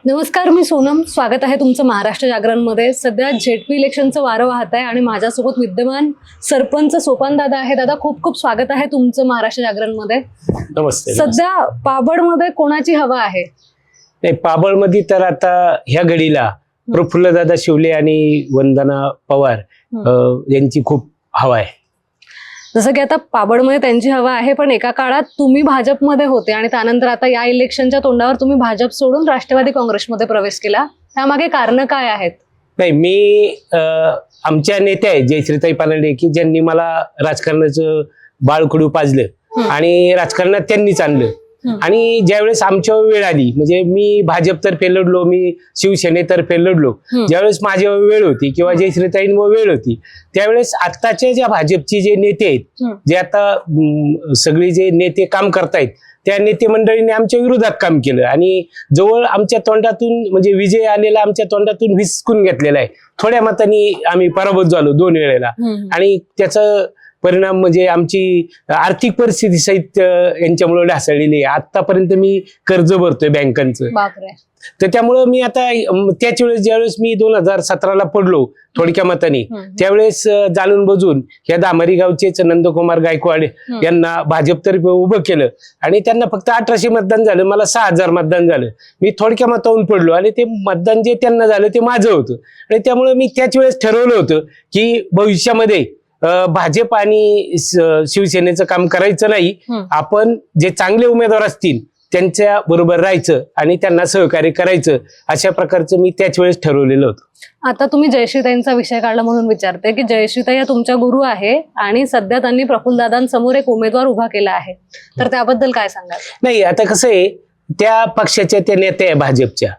नमस्कार, मी सोनम. स्वागत आहे तुमचं महाराष्ट्र जागरणमध्ये. सध्या झेडपी इलेक्शनचं वारं वाहत आहे आणि माझ्यासोबत विद्यमान सरपंच सोपान दादा आहे. दादा, खूप खूप स्वागत आहे तुमचं महाराष्ट्र जागरणमध्ये. नमस्ते. सध्या पाबळमध्ये कोणाची हवा आहे? नाही, पाबळमध्ये तर आता ह्या घडीला प्रफुल्लदादा शिवले आणि वंदना पवार यांची खूप हवा आहे. जसं की आता पाबळमध्ये त्यांची हवा आहे, पण एका काळात तुम्ही भाजपमध्ये होते आणि त्यानंतर आता या इलेक्शनच्या तोंडावर तुम्ही भाजप सोडून राष्ट्रवादी काँग्रेसमध्ये प्रवेश केला. त्यामागे कारण काय आहेत? नाही, मी आमच्या नेत्या आहेत जयश्रीताई पानंडे की ज्यांनी मला राजकारणाचं बाळकडू पाजलं आणि राजकारणात त्यांनीच आणलं. आणि ज्यावेळेस आमच्यावर वेळ आली, म्हणजे मी भाजपतर्फे लढलो, मी शिवसेनेतर्फे लढलो, ज्यावेळेस माझ्यावर वेळ होती किंवा जयश्रीताईंवर वेळ होती, त्यावेळेस आत्ताच्या ज्या भाजपचे जे नेते आहेत, जे आता सगळे जे नेते काम करतायत, त्या नेते मंडळीने आमच्या विरोधात काम केलं आणि जवळ आमच्या तोंडातून म्हणजे विजय आलेला आमच्या तोंडातून हिसकून घेतलेला आहे. थोड्या मतांनी आम्ही पराभूत झालो 2 वेळेला आणि त्याचं परिणाम म्हणजे आमची आर्थिक परिस्थिती सहित यांच्यामुळे ढासळलेली आहे. आतापर्यंत मी कर्ज भरतोय बँकांचं. तर त्यामुळं मी आता त्याच वेळेस ज्यावेळेस मी 2017ला पडलो थोडक्या मताने, त्यावेळेस जाणून बजून ह्या दामरी गावचेच नंदकुमार गायकवाड यांना भाजपतर्फे उभं केलं आणि त्यांना फक्त 1800 मतदान झालं, मला 6000 मतदान झालं. मी थोडक्या मतावरून पडलो आणि ते मतदान जे त्यांना झालं ते माझं होतं. आणि त्यामुळे मी त्याच वेळेस ठरवलं होतं की भविष्यामध्ये भाजप आणि शिवसेनेचं काम करायचं नाही, आपण जे चांगले उमेदवार असतील त्यांच्या बरोबर राहायचं आणि त्यांना सहकार्य करायचं, अशा प्रकारचं मी त्याच वेळेस ठरवलेलं होतं. आता तुम्ही जयश्रीताईंचा विषय काढला म्हणून विचारते की जयश्रीताई या तुमच्या गुरु आहे आणि सध्या त्यांनी प्रफुल्लदादांसमोर एक उमेदवार उभा केला आहे, तर त्याबद्दल काय सांगाल? नाही, आता कसं आहे, त्या पक्षाच्या त्या नेत्या आहे भाजपच्या,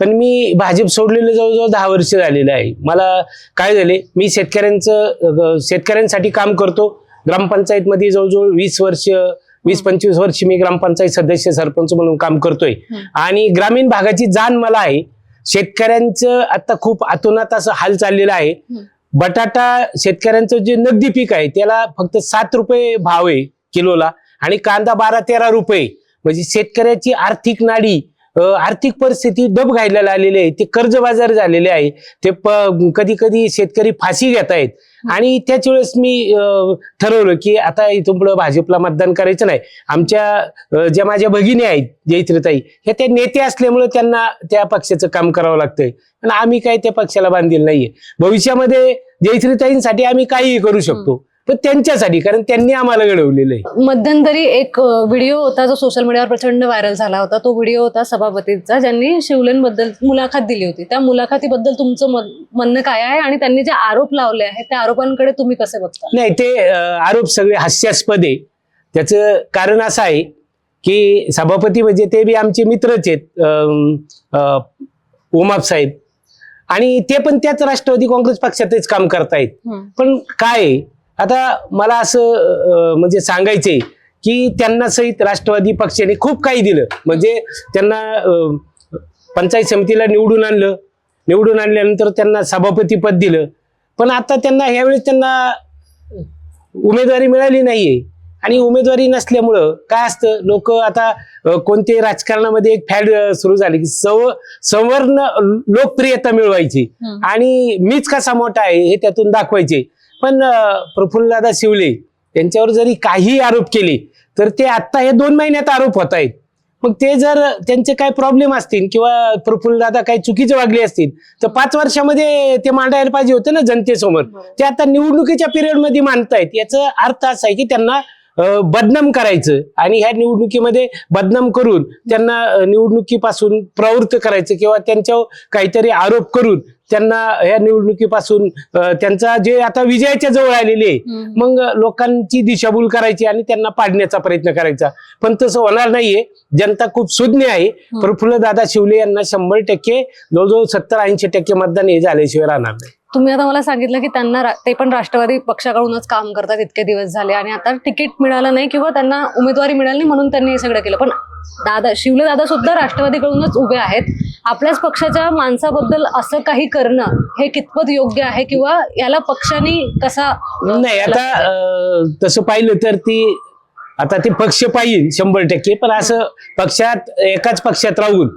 पण मी भाजप सोडलेलं जवळजवळ 10 वर्ष झालेलं आहे. मला काय झाले, मी शेतकऱ्यांसाठी काम करतो. ग्रामपंचायत मध्ये जवळजवळ 20-25 वर्ष मी ग्रामपंचायत सदस्य सरपंच म्हणून काम करतोय आणि ग्रामीण भागाची जाण मला आहे. शेतकऱ्यांचं आता खूप अतोनात असं हाल चाललेला आहे. बटाटा शेतकऱ्यांचं जे नगदी पीक आहे त्याला फक्त 7 रुपये भाव आहे किलोला आणि कांदा 12-13 रुपये. म्हणजे शेतकऱ्याची आर्थिक नाडी, आर्थिक परिस्थिती डब घायला आलेली आहे. ते कर्जबाजार झालेले आहे. ते कधी कधी शेतकरी फाशी घेत आहेत आणि त्याच वेळेस मी ठरवलं की आता इथून पुढे भाजपला मतदान करायचं नाही. आमच्या ज्या माझ्या भगिनी आहेत जयश्रीताई, हे त्या नेते असल्यामुळे त्यांना त्या पक्षाचं काम करावं लागतंय आणि आम्ही काही त्या पक्षाला बांधील नाहीये. भविष्यामध्ये जयश्रीताईंसाठी आम्ही काहीही करू शकतो, पण त्यांच्यासाठी, कारण त्यांनी आम्हाला घडवलेलं आहे. मध्यंतरी एक व्हिडिओ होता जो सोशल मीडियावर प्रचंड व्हायरल झाला होता. तो व्हिडिओ होता सभापतींचा, ज्यांनी शिवलेंबद्दल मुलाखत दिली होती. त्या मुलाखतीबद्दल तुमचं म्हणणं काय आहे आणि त्यांनी जे आरोप लावले आहेत त्या आरोपांकडे तुम्ही कसे बघता? नाही, ते आरोप सगळे हास्यास्पद आहे. त्याचं कारण असं आहे की सभापती म्हणजे ते बी आमचे मित्रच आहेत, ओमाप साहेब, आणि ते पण त्याच राष्ट्रवादी काँग्रेस पक्षातच काम करतायत. पण काय आता मला असं म्हणजे सांगायचंय की त्यांना सहित राष्ट्रवादी पक्षाने खूप काही दिलं. म्हणजे त्यांना पंचायत समितीला निवडून आणलं, निवडून आणल्यानंतर त्यांना सभापती पद दिलं, पण आता त्यांना ह्यावेळेस त्यांना उमेदवारी मिळाली नाहीये. आणि उमेदवारी नसल्यामुळं काय असतं, लोक आता कोणते राजकारणामध्ये एक फॅड सुरू झाली की सवर्ण लोकप्रियता मिळवायची आणि मीच कसा मोठा आहे हे त्यातून दाखवायचे. पण प्रफुल्लदादा शिवले त्यांच्यावर जरी काही आरोप केले तर ते आता हे 2 महिन्यात आरोप होत आहेत. मग ते जर त्यांचे काय प्रॉब्लेम असतील किंवा प्रफुल्लदादा काही चुकीचे वागले असतील तर 5 वर्षामध्ये ते मांडायला पाहिजे होतं ना जनतेसमोर. ते आता निवडणुकीच्या पिरियड मध्ये मांडतायत. याचा अर्थ असा आहे की त्यांना बदनाम करायचं आणि ह्या निवडणुकीमध्ये बदनाम करून त्यांना निवडणुकीपासून प्रवृत्त करायचं किंवा त्यांच्यावर काहीतरी आरोप करून त्यांना ह्या निवडणुकीपासून त्यांचा जे आता विजयाच्या जवळ आलेले मग लोकांची दिशाभूल करायची आणि त्यांना पाडण्याचा प्रयत्न करायचा. पण तसं होणार नाहीये. जनता खूप सुज्ञ आहे. प्रफुल्लदादा शिवले यांना 100% जवळजवळ 70-80% मतदान हे झाल्याशिवाय राहणार नाही. तुम्ही आता मला सांगितलं की त्यांना ते पण राष्ट्रवादी पक्षाकडूनच काम करतात इतके दिवस झाले आणि आता तिकीट मिळालं नाही किंवा त्यांना उमेदवारी मिळाली नाही म्हणून त्यांनी हे सगळं केलं. पण शिवले दादा सुद्धा राष्ट्रवादीकडूनच उभे आहेत. आपल्याच पक्षाच्या माणसाबद्दल असं काही करणं हे कितपत योग्य आहे किंवा याला पक्षाने कसा? नाही, आता तसं पाहिलं तर ती आता ते पक्ष पाहिजे 100%, पण असं पक्षात एकाच पक्षात राहून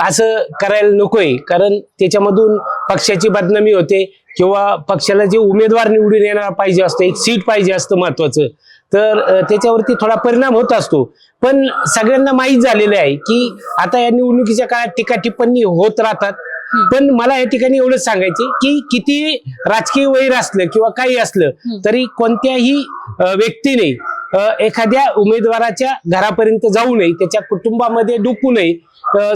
असं करायला नकोय, कारण त्याच्यामधून पक्षाची बदनामी होते किंवा पक्षाला जे उमेदवार निवडून येणार पाहिजे असतं, एक सीट पाहिजे असतं महत्वाचं, तर त्याच्यावरती थोडा परिणाम होत असतो. पण सगळ्यांना माहीत झालेलं आहे की आता या निवडणुकीच्या काळात टीका टिप्पणी होत राहतात. पण मला या ठिकाणी एवढंच सांगायचे की किती राजकीय वैर असलं किंवा काही असलं तरी कोणत्याही व्यक्तीने एखाद्या उमेदवाराच्या घरापर्यंत जाऊ नये, त्याच्या कुटुंबामध्ये डुकू नये,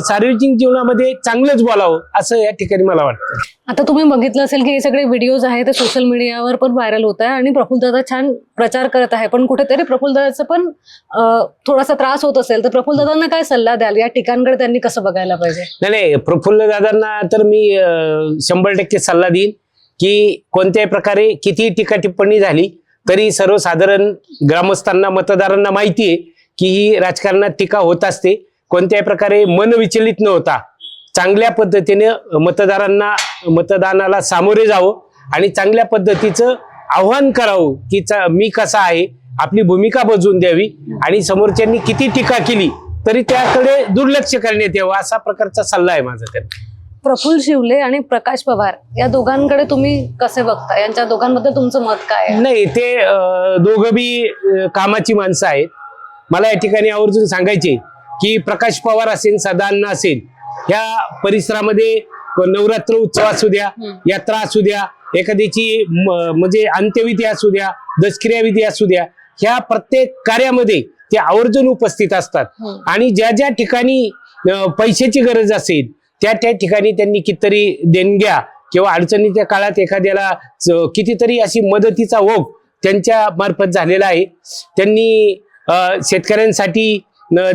सार्वजनिक जीवनामध्ये चांगलंच बोलावं असं या ठिकाणी मला वाटतं. आता तुम्ही बघितलं असेल की हे सगळे व्हिडिओज आहेत ते सोशल मीडियावर पण व्हायरल होत आहे आणि प्रफुल्लदादा छान प्रचार करत आहे, पण कुठेतरी प्रफुल्लदादाचं पण थोडासा त्रास होत असेल तर प्रफुल्लदादांना काय सल्ला द्याल, या ठिकाणकडे त्यांनी कसं बघायला पाहिजे? नाही, प्रफुल्लदादांना तर मी 100% सल्ला देईन की कोणत्याही प्रकारे किती टीका टिप्पणी झाली तरी सर्वसाधारण ग्रामस्थांना, मतदारांना माहिती आहे की ही राजकारणात टीका होत असते. कोणत्याही प्रकारे मन विचलित न होता चांगल्या पद्धतीने मतदानाला सामोरे जावं आणि चांगल्या पद्धतीचं आव्हान करावं की मी कसा आहे, आपली भूमिका बजवून द्यावी आणि समोरच्यांनी किती टीका केली तरी त्याकडे दुर्लक्ष करण्यात यावं, असा प्रकारचा सल्ला आहे माझा त्यांना. प्रफुल्ल शिवले आणि प्रकाश पवार या दोघांकडे तुम्ही कसे बघता, यांच्या दोघांबद्दल तुमचं मत काय आहे? नाही, ते दोघं बी कामाची माणसं आहेत. मला या ठिकाणी आवर्जून सांगायचे की प्रकाश पवार असेल, सदानना असेल, ह्या परिसरामध्ये नवरात्र उत्सव असू द्या, यात्रा असू द्या, एखाद्याची म्हणजे अंत्यविधी असू द्या, दशक्रियाविधी असू द्या, ह्या प्रत्येक कार्यामध्ये ते आवर्जून उपस्थित असतात. आणि ज्या ज्या ठिकाणी पैशाची गरज असेल त्या ठिकाणी त्यांनी कितीतरी देणग्या किंवा अडचणीच्या काळात एखाद्याला कितीतरी अशी मदतीचा ओघ त्यांच्या मार्फत झालेला आहे. त्यांनी शेतकऱ्यांसाठी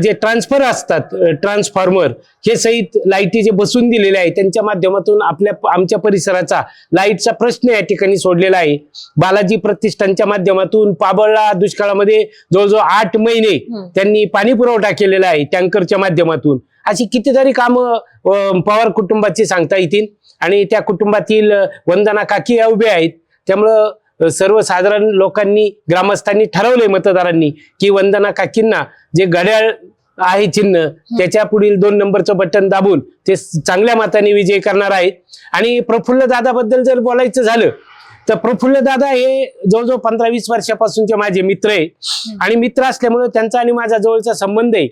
जे ट्रान्सफर असतात, ट्रान्सफॉर्मर हे सहित लाईटी जे बसून दिलेले आहे, त्यांच्या माध्यमातून आमच्या परिसराचा लाईटचा प्रश्न या ठिकाणी सोडलेला आहे. बालाजी प्रतिष्ठानच्या माध्यमातून पाबळला दुष्काळामध्ये जवळजवळ 8 महिने त्यांनी पाणी पुरवठा केलेला आहे टँकरच्या माध्यमातून. अशी कितीतरी कामं पवार कुटुंबाची सांगता येतील आणि त्या कुटुंबातील वंदना काकी या उभे आहेत. त्यामुळं सर्वसाधारण लोकांनी, ग्रामस्थांनी ठरवलंय, मतदारांनी, की वंदना काकींना जे घड्याळ आहे चिन्ह त्याच्या पुढील 2 नंबरचं बटन दाबून ते चांगल्या मताने विजय करणार आहेत. आणि प्रफुल्ल दादाबद्दल जर बोलायचं झालं तर प्रफुल्ल दादा हे जवळजवळ 15-20 वर्षापासूनचे माझे मित्र आहे आणि मित्र असल्यामुळे त्यांचा आणि माझा जवळचा संबंध आहे.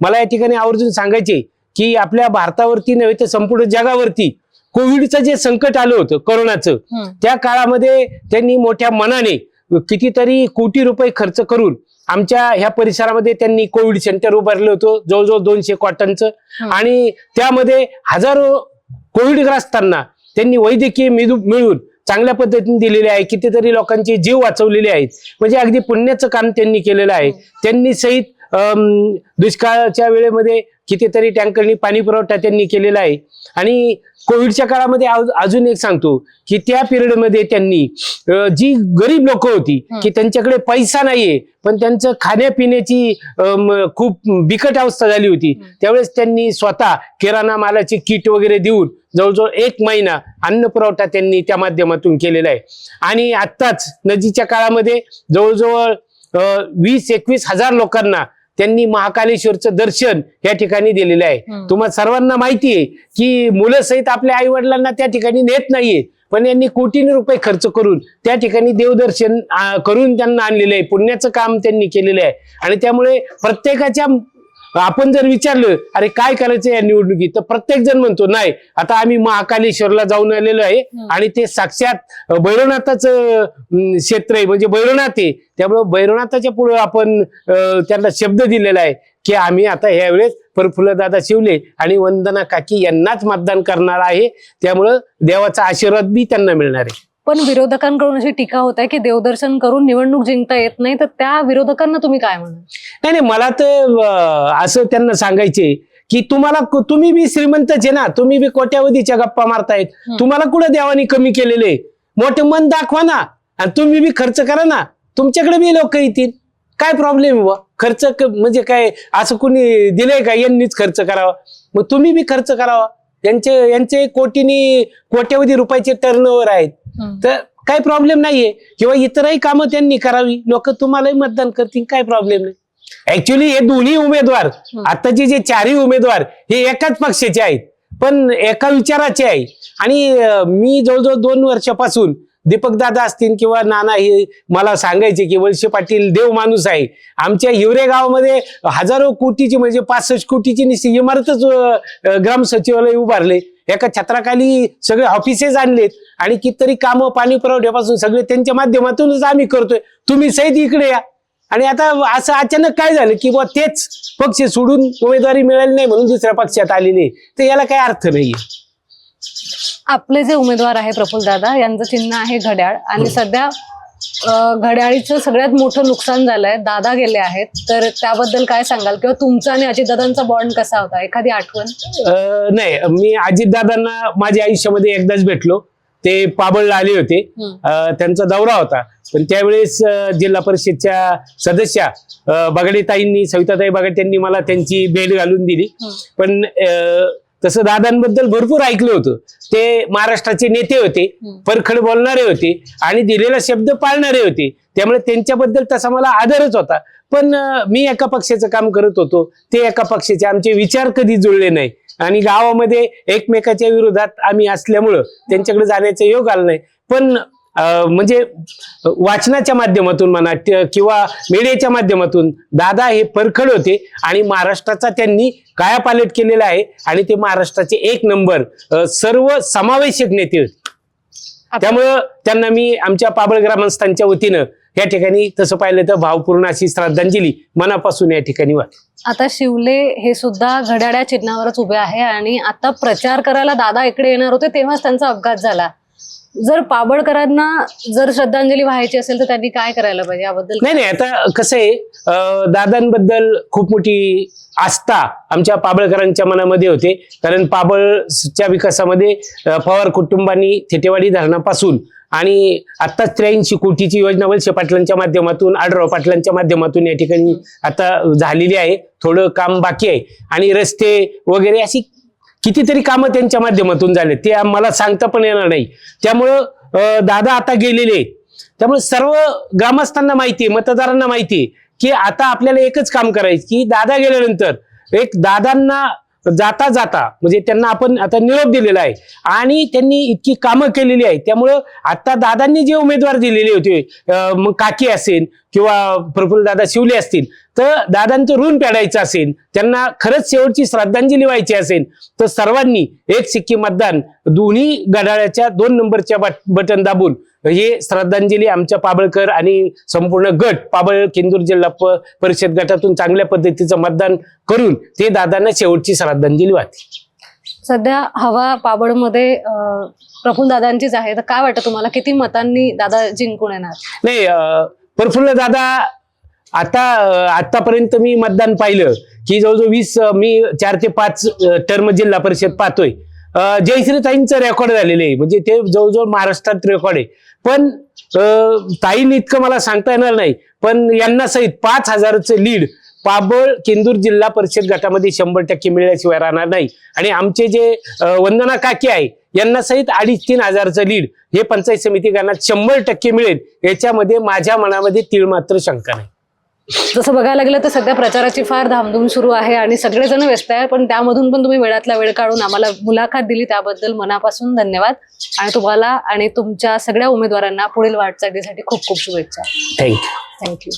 मला या ठिकाणी आवर्जून सांगायचे की आपल्या भारतावरती नव्हे तर संपूर्ण जगावरती कोविडचं जे संकट आलं होतं, कोरोनाचं, त्या काळामध्ये त्यांनी मोठ्या मनाने कितीतरी कोटी रुपये खर्च करून आमच्या ह्या परिसरामध्ये त्यांनी कोविड सेंटर उभारलं होतं, जवळजवळ 200 कॉटनचं. आणि त्यामध्ये हजारो कोविडग्रस्तांना त्यांनी वैद्यकीय मिळून चांगल्या पद्धतीने दिलेले आहे. कितीतरी लोकांचे जीव वाचवलेले आहेत. म्हणजे अगदी पुण्याचं काम त्यांनी केलेलं आहे. त्यांनी सहित दुष्काळाच्या वेळेमध्ये कितीतरी टँकरनी पाणी पुरवठा त्यांनी केलेला आहे. आणि कोविडच्या काळामध्ये अजून एक सांगतो की त्या पिरियडमध्ये त्यांनी जी गरीब लोक होती की त्यांच्याकडे पैसा नाहीये पण त्यांचं खाण्यापिण्याची खूप बिकट अवस्था झाली होती, त्यावेळेस त्यांनी स्वतः किराणा मालाची किट वगैरे देऊन जवळजवळ 1 महिना अन्न पुरवठा त्यांनी त्या माध्यमातून केलेला आहे. आणि आत्ताच नजीकच्या काळामध्ये जवळजवळ 20-21 हजार लोकांना त्यांनी महाकालेश्वरचं दर्शन या ठिकाणी दिलेलं आहे. तुम्हाला सर्वांना माहिती आहे की मुलं सहित आपल्या आई वडिलांना त्या ठिकाणी नेत नाहीये, पण यांनी कोटींनी रुपये खर्च करून त्या ठिकाणी देवदर्शन करून त्यांना आणलेलं आहे. पुण्याचं काम त्यांनी केलेलं आहे. आणि त्यामुळे प्रत्येकाच्या, आपण जर विचारलं अरे काय करायचं या निवडणुकीत, तर प्रत्येक जण म्हणतो नाही आता आम्ही महाकालेश्वरला जाऊन आलेलो आहे आणि ते साक्षात भैरवनाथाचं क्षेत्र आहे, म्हणजे भैरवनाथ आहे. त्यामुळे भैरवनाथाच्या पुढे आपण त्यांना शब्द दिलेला आहे की आम्ही आता यावेळेस प्रफुल्लदादा शिवले आणि वंदना काकी यांनाच मतदान करणार आहे. त्यामुळं देवाचा आशीर्वाद बी त्यांना मिळणार आहे. पण विरोधकांकडून अशी टीका होत आहे की देवदर्शन करून निवडणूक जिंकता येत नाही, तर त्या विरोधकांना तुम्ही काय म्हणाल? नाही, मला तर असं त्यांना सांगायचे की तुम्ही बी श्रीमंतच आहे ना, तुम्ही बी कोट्यावधीच्या गप्पा मारतायत, तुम्हाला कुठं देवानी कमी केलेले, मोठे मन दाखवा ना आणि तुम्ही बी खर्च करा ना, तुमच्याकडे बी लोक येतील, काय प्रॉब्लेम आहे? खर्च म्हणजे काय असं कोणी दिलंय का यांनीच खर्च करावा? मग तुम्ही बी खर्च करावा. यांचे कोट्यावधी रुपयाचे टर्नओव्हर आहेत, तर काही प्रॉब्लेम नाहीये. किंवा इतरही कामं त्यांनी करावी, लोक तुम्हालाही मतदान करतील, काय प्रॉब्लेम नाही. ऍक्च्युली हे दोन्ही उमेदवार, आताचे जे चारही उमेदवार हे एकाच पक्षाचे आहेत, पण एका विचाराचे आहे. आणि मी जवळजवळ 2 वर्षापासून दीपक दादा असतील किंवा नाना हे मला सांगायचे की वळसे पाटील देव माणूस आहे. आमच्या हिवरे गावामध्ये हजारो कोटीची म्हणजे 65 कोटीची निश्चित इमारतच ग्राम सचिवालय उभारले, एका छत्राखाली सगळे ऑफिसेस आणलेत आणि कितीतरी कामं पाणी पुरवठ्यापासून सगळे त्यांच्या माध्यमातूनच आम्ही करतोय. तुम्ही सहित इकडे या. आणि आता असं अचानक काय झालं की बुवा तेच पक्ष सोडून उमेदवारी मिळाली नाही म्हणून दुसऱ्या पक्षात आलेले, तर याला काय अर्थ नाहीये. आपले जे उमेदवार आहे प्रफुल्ल दादा, यांचं चिन्ह आहे घड्याळ आणि सध्या घड्याळीचं सगळ्यात मोठं नुकसान झालंय. दादा गेले आहेत, तर त्याबद्दल काय सांगाल? किंवा तुमचा आणि अजितदादांचा बॉन्ड कसा होता, एखादी आठवण? नाही, मी अजितदादांना माझ्या आयुष्यामध्ये एकदाच भेटलो. ते पाबळला आले होते, त्यांचा दौरा होता. पण त्यावेळेस जिल्हा परिषदच्या सदस्या बगाडेताईंनी, सविताताई बगाडे यांनी मला त्यांची भेट घालून दिली. पण तसं दादांबद्दल भरपूर ऐकलं होतं. ते महाराष्ट्राचे नेते होते, परखड बोलणारे होते आणि दिलेला शब्द पाळणारे होते. त्यामुळे त्यांच्याबद्दल तसा मला आदरच होता. पण मी एका पक्षाचं काम करत होतो, ते एका पक्षाचे, आमचे विचार कधी जुळले नाही आणि गावामध्ये एकमेकाच्या विरोधात आम्ही असल्यामुळं त्यांच्याकडे जाण्याचा योग आला नाही. पण म्हणजे वाचनाच्या माध्यमातून म्हणा किंवा मीडियाच्या माध्यमातून दादा हे परखड होते आणि महाराष्ट्राचा त्यांनी कायापालट केलेला आहे आणि ते महाराष्ट्राचे 1 नंबर सर्व समावेशक नेते होते. त्यामुळं त्यांना मी आमच्या पाबळ ग्रामस्थांच्या वतीनं या ठिकाणी तसं पाहिलं तर भावपूर्ण अशी श्रद्धांजली मनापासून या ठिकाणी वाटते. आता शिवले हे सुद्धा घड्याळ्या चिन्हावरच उभे आहे आणि आता प्रचार करायला दादा इकडे येणार होते तेव्हाच त्यांचा अपघात झाला. जर पाबळकरांना जर श्रद्धांजली व्हायची असेल तर त्यांनी काय करायला पाहिजे याबद्दल? नाही, आता कसं आहे, दादांबद्दल खूप मोठी आस्था आमच्या पाबळकरांच्या मनामध्ये होते. कारण पाबळच्या विकासामध्ये पवार कुटुंबांनी थेटेवाडी धरणापासून आणि आता 83 कोटीची योजना वळसे पाटलांच्या माध्यमातून, आढळराव पाटलांच्या माध्यमातून या ठिकाणी आता झालेली आहे. थोडं काम बाकी आहे आणि रस्ते वगैरे अशी कितीतरी कामं त्यांच्या माध्यमातून झाले, ते आम्हाला सांगता पण येणार नाही. त्यामुळं दादा आता गेलेले आहेत. त्यामुळे सर्व ग्रामस्थांना माहिती आहे, मतदारांना माहिती आहे की आता आपल्याला एकच काम करायचं की दादा गेल्यानंतर एक दादांना जाता जाता म्हणजे त्यांना आपण आता निरोप दिलेला आहे आणि त्यांनी इतकी कामं केलेली आहेत. त्यामुळं आता दादांनी जे उमेदवार दिलेले होते, मग काकी असेल किंवा प्रफुल्ल दादा शिवले असतील, तर दादांचं ऋण फेडायचं असेल, त्यांना खरंच शेवटची श्रद्धांजली व्हायची असेल तर सर्वांनी एक सिक्की मतदान दोन्ही घड्याळाच्या 2 नंबरच्या बटन दाबून हे श्रद्धांजली आमच्या पाबळकर आणि संपूर्ण गट पाबळ किंदूर जिल्हा परिषद गटातून चांगल्या पद्धतीचं मतदान करून ते दादांना शेवटची श्रद्धांजली वाहते. सध्या हवा पाबळमध्ये प्रफुल्ल दादांचीच आहे, तर काय वाटतं तुम्हाला किती मतांनी दादा जिंकून येणार? नाही, प्रफुल्ल दादा आतापर्यंत मी मतदान पाहिलं की जवळजवळ 20 मी 4 ते 5 टर्म जिल्हा परिषद पाहतोय. जयश्रीताईंचं रेकॉर्ड झालेलं आहे, म्हणजे ते जवळजवळ महाराष्ट्रात रेकॉर्ड आहे. पण ताईंनी इतकं मला सांगता येणार नाही, पण यांना सहित 5,000चं लीड पाबळ किंदूर जिल्हा परिषद गटामध्ये 100% मिळाल्याशिवाय राहणार नाही. आणि आमचे जे वंदना काकी आहे यांना सहित 2,500-3 हजारचं लीड हे पंचायत समिती गणात 100% मिळेल, याच्यामध्ये माझ्या मनामध्ये तीळ मात्र शंका नाही. जसं बघायला गेलं तर सध्या प्रचाराची फार धामधूम सुरू आहे आणि सगळेजण व्यस्त आहे, पण त्यामधून पण तुम्ही वेळातला वेळ काढून आम्हाला मुलाखत दिली त्याबद्दल मनापासून धन्यवाद. आणि तुम्हाला आणि तुमच्या सगळ्या उमेदवारांना पुढील वाटचालीसाठी खूप खूप शुभेच्छा. थँक्यू.